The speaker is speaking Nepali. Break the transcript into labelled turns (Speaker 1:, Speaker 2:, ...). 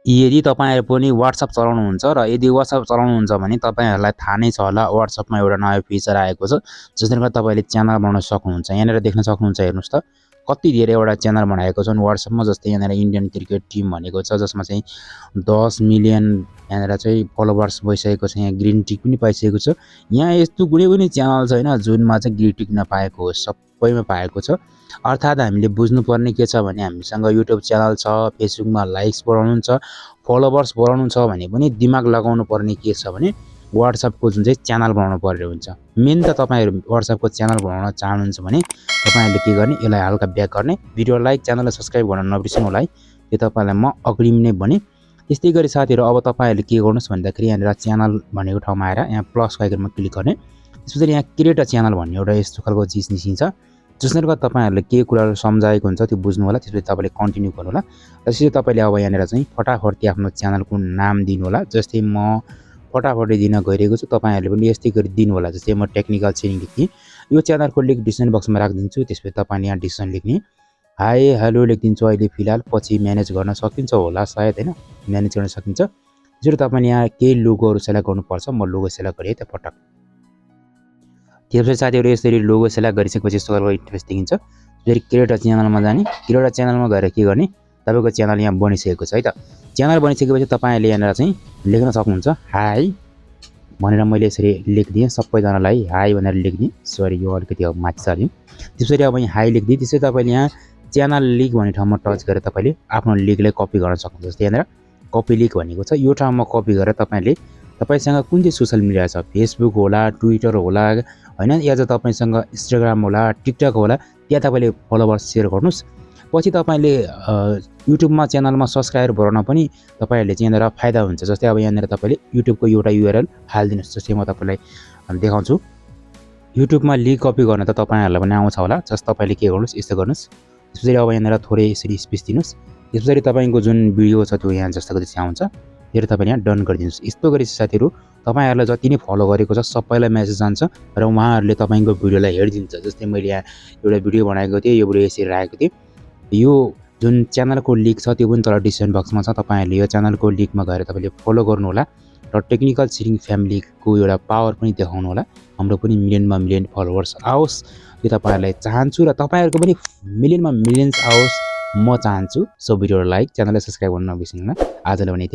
Speaker 1: यदि तपाईहरु पनि WhatsApp चलाउनुहुन्छ र यदि WhatsApp चलाउनुहुन्छ भने तपाईहरुलाई थाहा नै छ होला WhatsAppमा एउटा नयाँ फिचर आएको छ जसले गर्दा तपाईले च्यानल बनाउन सक्नुहुन्छ। यहाँनिर देख्न सक्नुहुन्छ हेर्नुस् त कति धेरै वटा च्यानल बनाएको छन् WhatsAppमा। जस्तै यहाँनिर इन्डियन क्रिकेट टिम भनेको छ जसमा चाहिँ 10 मिलियन यहाँनिर चाहिँ फलोवर्स भइसकेको छ। यहाँ ग्रीन टिक पनि पाइसकेको छ। यहाँ यस्तो कुनै पनि च्यानल छैन जुनमा चाहिँ ग्रीन टिक नपाएको हो, सबैमा पाएको छ। अर्थात् हामीले बुझ्नुपर्ने के छ भने हामीसँग युट्युब च्यानल छ, फेसबुकमा लाइक्स बढाउनु छ, फलोवर्स बढाउनु छ भने पनि दिमाग लगाउनु पर्ने के छ भने WhatsAppको जुन चाहिँ च्यानल बनाउनु पर्ने हुन्छ। मेन त तपाईहरु WhatsAppको च्यानल बनाउन चाहनुहुन्छ भने तपाईहरुले के गर्ने, यसलाई हल्का ब्याक गर्ने, भिडियो लाइक, च्यानललाई सब्स्क्राइब गर्न नबिर्सनु होला है। त्यो तपाईलाई म अग्रिम नै भने। त्यस्तै गरी साथीहरु अब तपाईहरुले के गर्नुस् भन्दाखेरि यहाँनिर च्यानल भनेको ठाउँमा आएर यहाँ प्लसको आइकनमा क्लिक गर्ने। त्यसपछि यहाँ क्रिएट अ च्यानल भन्ने एउटा यस्तो खालको चीज निस्किन्छ जसले गर्दा तपाईहरुले के कुराहरु सम्झाएको हुन्छ त्यो बुझ्नु होला। त्यसपछि तपाईले कन्टिन्यू गर्नु होला। त्यसपछि तपाईले अब यहाँनिर चाहिँ फटाफट आफ्नो च्यानलको नाम दिनु होला। जस्तै म फटाफट दिन गइरहेको छु, तपाईहरुले पनि यस्तै गरी दिनु होला। जस्तै म टेक्निकल छिरिङ लेख्ने, यो च्यानलको लिंक डिस्क्रिप्सन बक्समा राखिदिन्छु। त्यसपछि तपाईले यहाँ डिस्क्रिप्सन लेख्ने, हाई हेलो लेखिदिन्छु अहिले फिलहाल, पछि म्यानेज गर्न सकिन्छ होला सायद हैन, म्यानेज गर्न सकिन्छ। त्यसरी तपाईले यहाँ केही लोगोहरु सेलेक्ट गर्नुपर्छ। म लोगो सेलेक्ट गरे त पटक। त्यसपछि साथीहरु यसरी लोगो सेलेक्ट गरिसकेपछि यस्तो खालको इन्टरफेस देखिन्छ। त्यसरी क्रिएट अ च्यानलमा जाने, क्रिएट अ च्यानलमा गएर के गर्ने, तपाईको च्यानल यहाँ बनिसकेको छ है त। च्यानल बनिसकेपछि तपाईले यहाँनिर चाहिँ लेख्न सक्नुहुन्छ हाई भनेर। मैले यसरी लेख्दिए सबैजनालाई हाई भनेर लेख्दिए। सरी यो अलिकति अब माथि सार्दिउँ। त्यसरी अब यहाँ हाई लेख्दिए। त्यसै तपाईले यहाँ च्यानल लिंक भन्ने ठाउँमा टच गरेर तपाईले आफ्नो लिंकलाई कपी गर्न सक्नुहुन्छ। जस्तै यहाँनिर कपी लिंक भनेको छ, यो ठाउँमा कपी गरेर तपाईले तपाईसँग कुन चाहिँ सोशल मिडिया छ, फेसबुक होला, ट्विटर होला हैन, या चाहिँ तपाईसँग इन्स्टाग्राम होला, टिकटक होला, त्यहाँ तपाईले फलोवर्स शेयर गर्नुस्। पछि तपाईले युट्युबमा च्यानलमा सब्स्क्राइबर बढाउन पनि तपाईहरुले चाहिँ यहाँनिर फाइदा हुन्छ। जस्तै अब यहाँनिर तपाईले युट्युबको एउटा URL हाल्दिनुस्। जस्तै म तपाईलाई देखाउँछु। युट्युबमा लिंक कपी गर्न त तपाईहरुलाई पनि आउँछ होला। जस्ट तपाईले के गर्नुस्, यस्तो गर्नुस्। त्यसपछि अब यहाँनिर थोरै यसरी स्पेस दिनुस्। त्यसपछि तपाईको जुन भिडियो छ त्यो यहाँ जस्तोको त्यस्तै आउँछ। फेरि तपाईले यहाँ डन गरिदिनुस्। यस्तो गरी साथीहरु तपाईहरुले जति नै फलो गरेको छ सबैलाई मेसेज जान्छ र उहाँहरुले तपाईको भिडियोलाई हेरिदिन्छ। जस्तै मैले यहाँ एउटा भिडियो बनाएको थिएँ, यो भिडियो यसरी राखेको थिएँ। यो जुन च्यानलको लिंक छ त्यो पनि तल डिस्क्रिप्सन बक्समा छ। तपाईहरुले यो च्यानलको लिंकमा गएर तपाईले फलो गर्नु होला र टेक्निकल छिरिङ फ्यामिलीको एउटा पावर पनि देखाउनु होला। हाम्रो पनि मिलियनमा मिलियन फलोवर्स आओस् यो तपाईहरुलाई चाहन्छु र तपाईहरुको पनि मिलियनमा मिलियन्स आओस् म चाहन्छु। सो भिडियोलाई लाइक, च्यानललाई सब्स्क्राइब गर्न नबिर्सनु होला। आजलाई भने